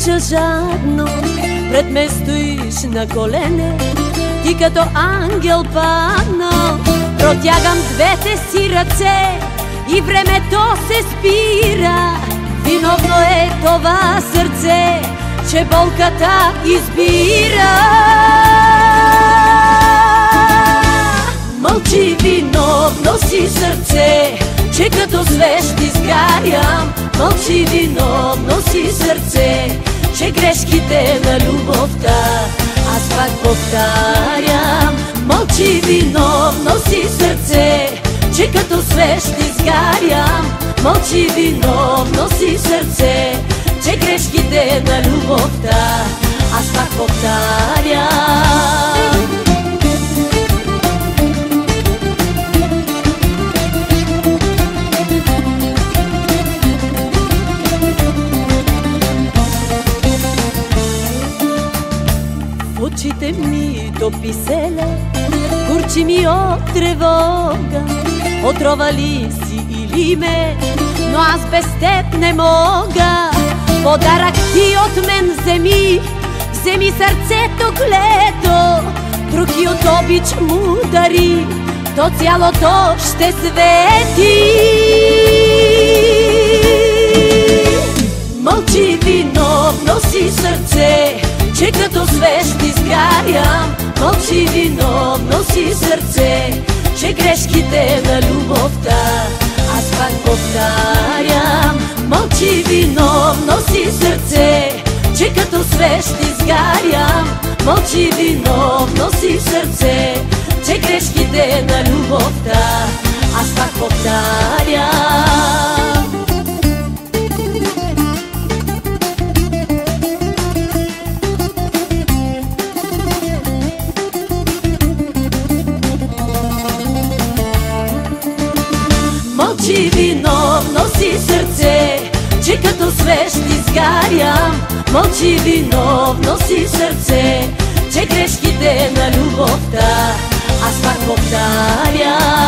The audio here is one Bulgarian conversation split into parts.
обича жадно, пред ме стоиш на колене, ти като ангел паднал. Протягам двете си ръце и времето се спира. Виновно е това сърце, че болката избира. Мълчи, виновно си сърце, че като свещ изгарям. Мълчи, виновно си сърце, че грешките на любовта аз пак повтарям. Мълчи, виновно си сърце, че като свещ изгарям. Мълчи, виновно си сърце, че грешките на любовта аз пак повтарям. Очите ми топи селя, курчи ми от тревога. Отрова си или ме, но аз без теб не мога. Подарък ти от мен вземи, вземи сърцето клето. Други от обич му дари, то цялото ще свети. Мълчи, виновно си сърце, че като свещ изгарям. Мълчи, виновно си сърце, че грешките на любовта аз пак повтарям. Мълчи, виновно си сърце, че като свещ изгарям. Мълчи, виновно си сърце, че грешките на любовта аз пак повтарям. Мълчи, виновно си сърце, че като свещ изгарям. Мълчи, виновно си сърце, че грешките на любовта аз пак повтарям.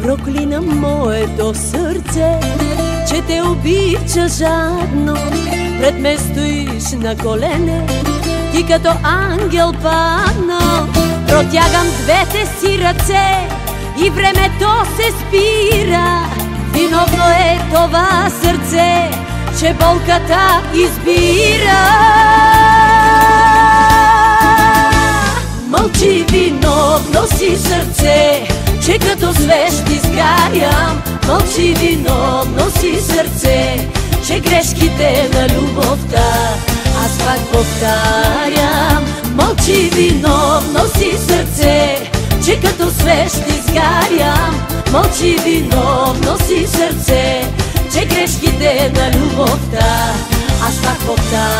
Проклина моето сърце, че те обича жадно. Пред ме стоиш на колене, ти като ангел паднал. Протягам двете си ръце и времето се спира. Виновно е това сърце, че болката избира. Мълчи, виновно си сърце, че като свещ изгарям. Мълчи, виновно си сърце, че грешките на любовта аз пак повтарям. Мълчи, виновно си сърце, че като свещ изгарям. Мълчи, виновно си сърце, че грешките на любовта аз пак повтарям.